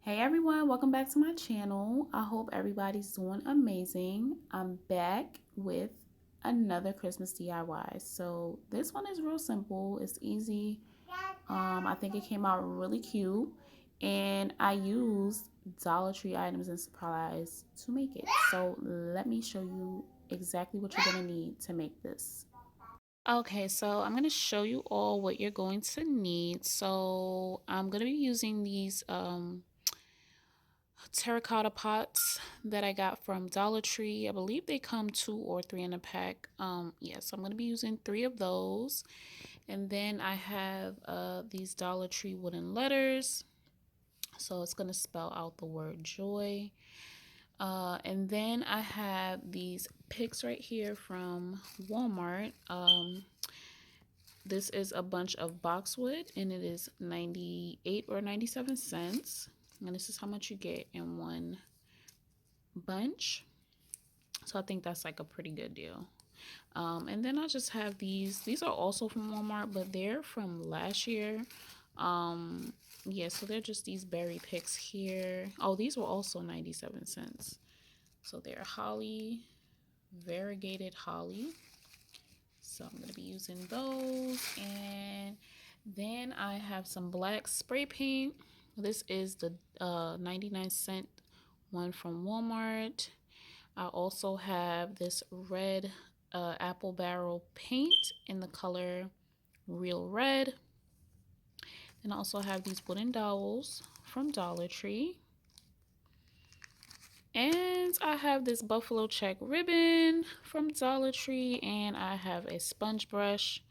Hey everyone, welcome back to my channel. I hope everybody's doing amazing. I'm back with another Christmas DIY. So this one is real simple, it's easy. I think it came out really cute, and I used Dollar Tree items and supplies to make it. So let me show you exactly what you're gonna need to make this. Okay, so I'm going to show you all what you're going to need. So I'm going to be using these terracotta pots that I got from Dollar Tree. I believe they come 2 or 3 in a pack. Yeah, so I'm going to be using 3 of those. And then I have these Dollar Tree wooden letters. So it's going to spell out the word joy. And then I have these picks right here from Walmart. This is a bunch of boxwood, and it is 98 or 97 cents. And this is how much you get in one bunch. So I think that's like a pretty good deal. And then I just have these. These are also from Walmart, but they're from last year. Yeah, so they're just these berry picks here. Oh, these were also 97 cents. So they're holly, variegated holly. So I'm going to be using those. And then I have some black spray paint. This is the 99-cent one from Walmart. I also have this red apple barrel paint in the color Real Red. Then I also have these wooden dowels from Dollar Tree. And I have this buffalo check ribbon from Dollar Tree, and I have a sponge brush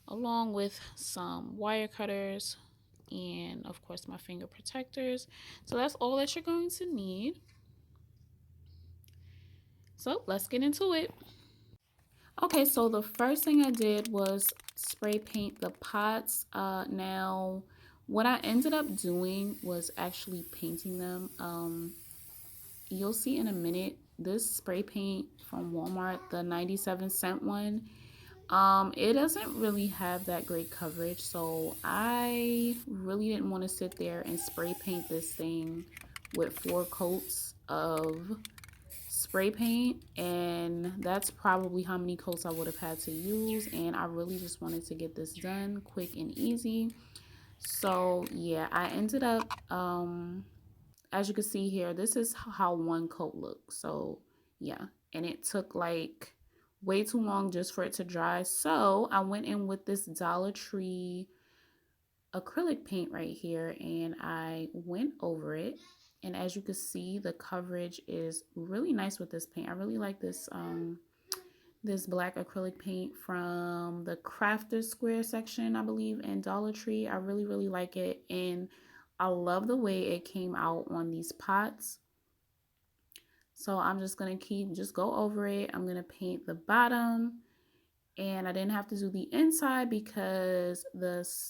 along with some wire cutters and of course my finger protectors. So that's all that you're going to need. So let's get into it. Okay, so the first thing I did was spray paint the pots. Now what I ended up doing was actually painting them. You'll see in a minute, this spray paint from Walmart, the 97-cent one, it doesn't really have that great coverage, so I really didn't want to sit there and spray paint this thing with 4 coats of spray paint, and that's probably how many coats I would have had to use, and I really just wanted to get this done quick and easy. So yeah, I ended up as you can see here, this is how 1 coat looks. So yeah, and it took like way too long just for it to dry. So I went in with this Dollar Tree acrylic paint right here, and I went over it. And as you can see, the coverage is really nice with this paint. I really like this black acrylic paint from the Crafter Square section, I believe, in Dollar Tree. I really like it, and I love the way it came out on these pots. So I'm just going to just go over it. I'm going to paint the bottom, and I didn't have to do the inside because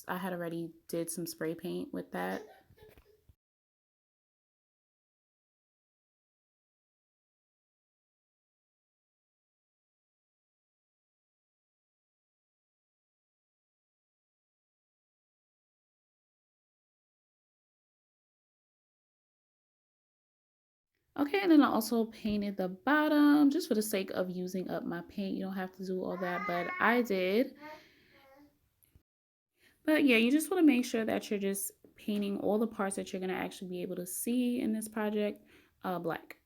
I had already did some spray paint with that. Okay, and then I also painted the bottom just for the sake of using up my paint. You don't have to do all that, but I did. But yeah, you just want to make sure that you're just painting all the parts that you're going to actually be able to see in this project black.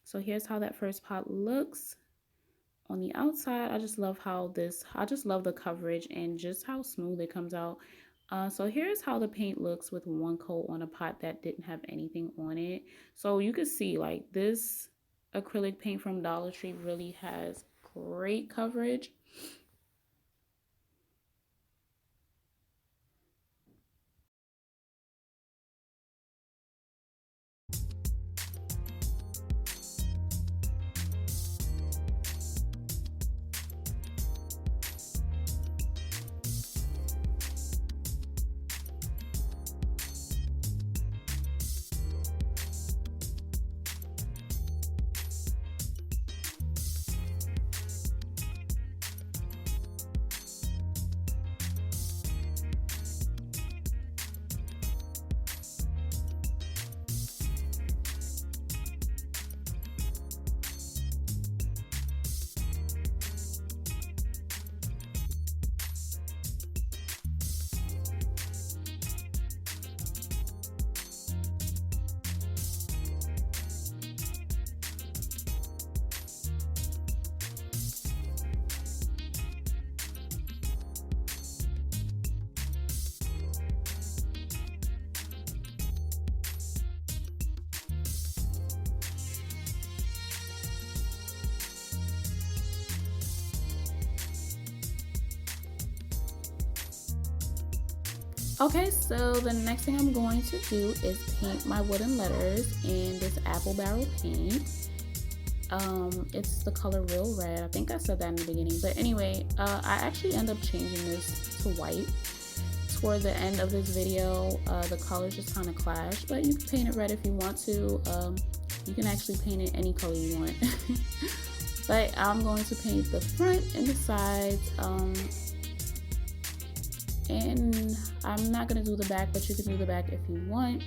So here's how that first pot looks on the outside. I just love I just love the coverage and just how smooth it comes out. So here's how the paint looks with 1 coat on a pot that didn't have anything on it. So you can see like this acrylic paint from Dollar Tree really has great coverage. Okay, so the next thing I'm going to do is paint my wooden letters in this apple barrel paint. It's the color Real Red. I think I said that in the beginning, but anyway, I actually end up changing this to white toward the end of this video. The colors just kind of clash, but you can paint it red if you want to. You can actually paint it any color you want. But I'm going to paint the front and the sides, and I'm not going to do the back, but you can do the back if you want.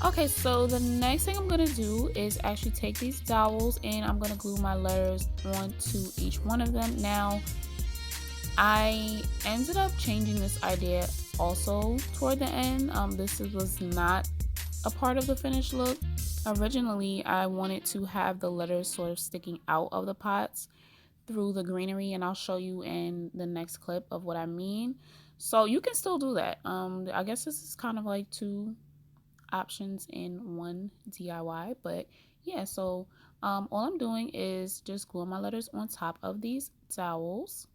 Okay, so the next thing I'm gonna do is actually take these dowels and I'm gonna glue my letters onto each one of them. Now, I ended up changing this idea also toward the end. This was not a part of the finished look. Originally, I wanted to have the letters sort of sticking out of the pots through the greenery, and I'll show you in the next clip of what I mean. So you can still do that. I guess this is kind of like two options in one DIY, but yeah, so all I'm doing is just glue my letters on top of these dowels.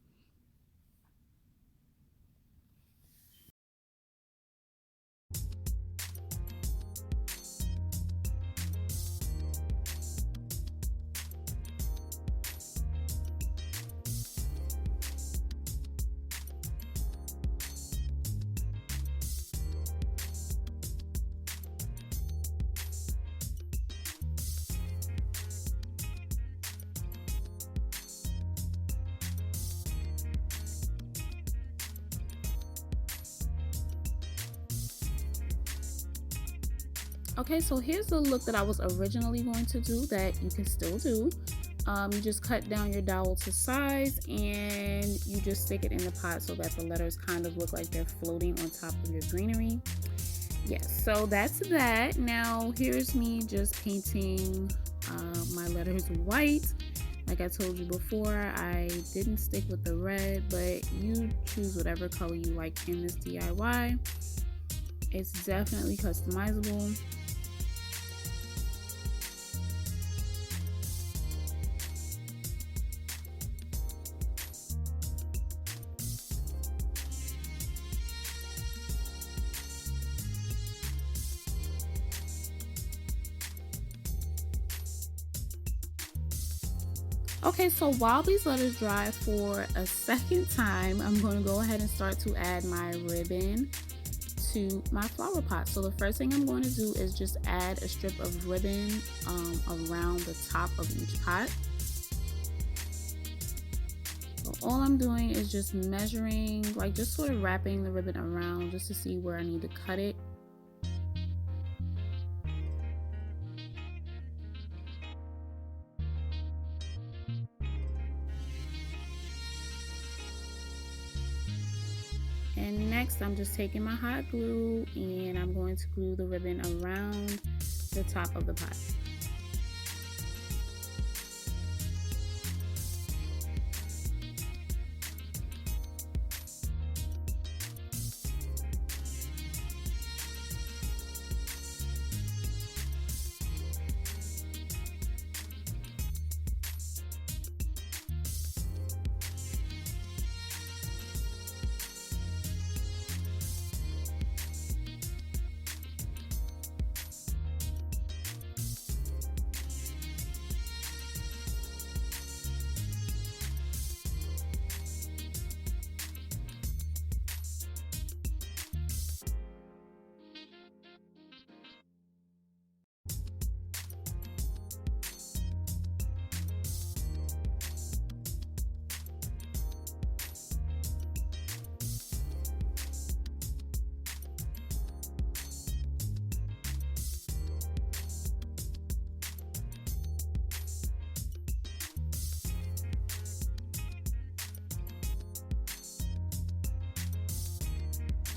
Okay, so here's the look that I was originally going to do that you can still do. You just cut down your dowel to size and you just stick it in the pot so that the letters kind of look like they're floating on top of your greenery. Yes, so that's that. Now here's me just painting my letters white. Like I told you before, I didn't stick with the red, but you choose whatever color you like in this DIY. It's definitely customizable. Okay, so while these letters dry for a second time, I'm going to go ahead and start to add my ribbon to my flower pot. So the first thing I'm going to do is just add a strip of ribbon around the top of each pot. So all I'm doing is just measuring, like just sort of wrapping the ribbon around just to see where I need to cut it. And next I'm just taking my hot glue and I'm going to glue the ribbon around the top of the pot.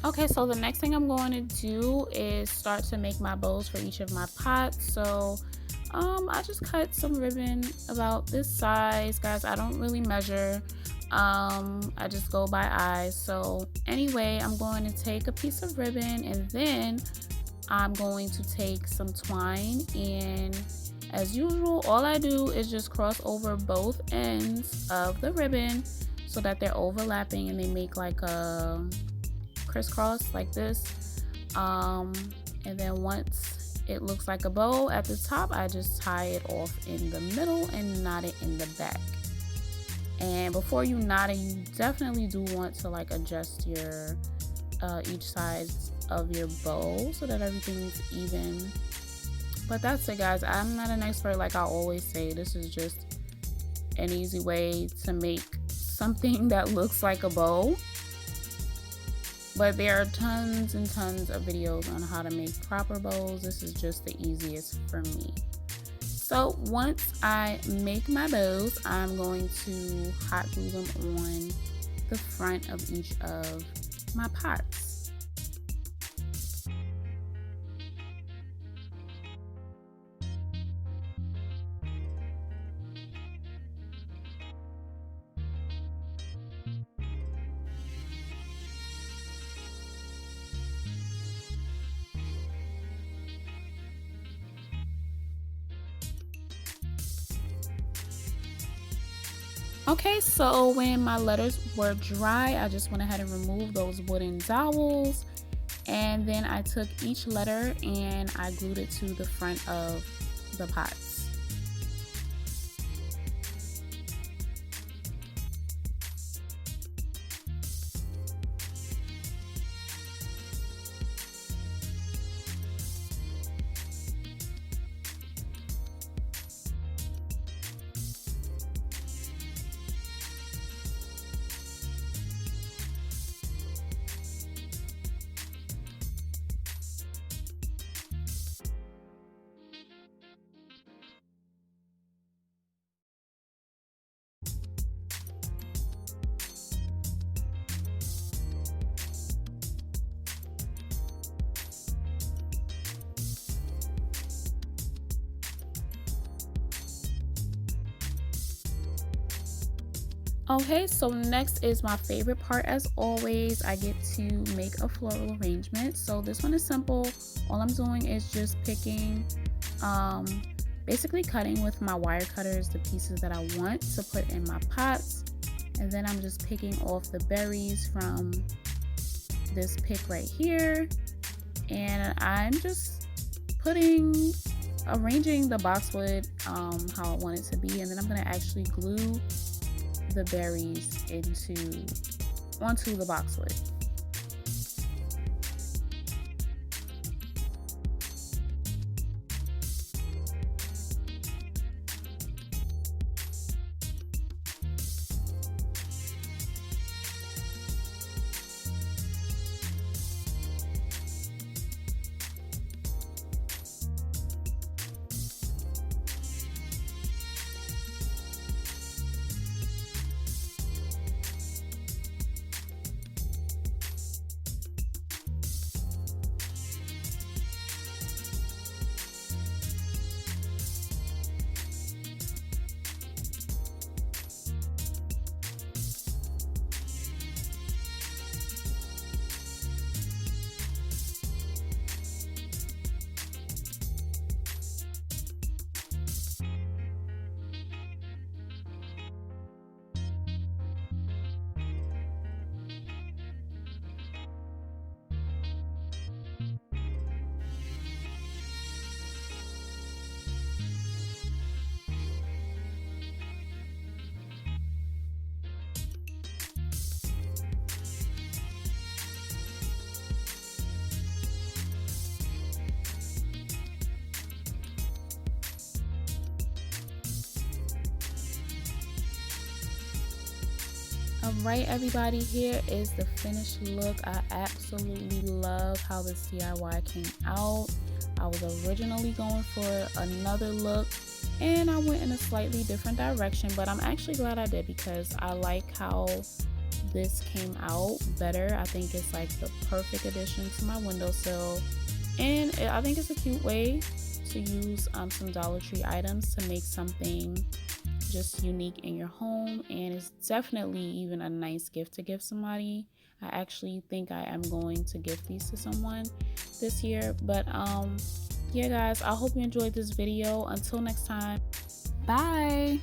Okay, so the next thing I'm going to do is start to make my bows for each of my pots. So I just cut some ribbon about this size, guys. I don't really measure. I just go by eye. So anyway, I'm going to take a piece of ribbon, and then I'm going to take some twine, and as usual, all I do is just cross over both ends of the ribbon so that they're overlapping and they make like a crisscross like this. And then once it looks like a bow at the top, I just tie it off in the middle and knot it in the back. And before you knot it, you definitely do want to like adjust your each side of your bow so that everything's even. But that's it, guys. I'm not an expert, like I always say. This is just an easy way to make something that looks like a bow. But there are tons and tons of videos on how to make proper bows. This is just the easiest for me. So once I make my bows, I'm going to hot glue them on the front of each of my pots. Okay, so when my letters were dry, I just went ahead and removed those wooden dowels, and then I took each letter and I glued it to the front of the pots. Okay, so next is my favorite part. As always, I get to make a floral arrangement. So this one is simple. All I'm doing is just picking, basically cutting with my wire cutters the pieces that I want to put in my pots. And then I'm just picking off the berries from this pick right here. And I'm just arranging the boxwood how I want it to be. And then I'm gonna actually glue the berries onto the boxwood. Alright, everybody, here is the finished look. I absolutely love how this DIY came out. I was originally going for another look and I went in a slightly different direction, but I'm actually glad I did because I like how this came out better. I think it's like the perfect addition to my windowsill, and I think it's a cute way to use some Dollar Tree items to make something just unique in your home, and it's definitely even a nice gift to give somebody. I actually think I am going to give these to someone this year. But yeah guys, I hope you enjoyed this video. Until next time, bye.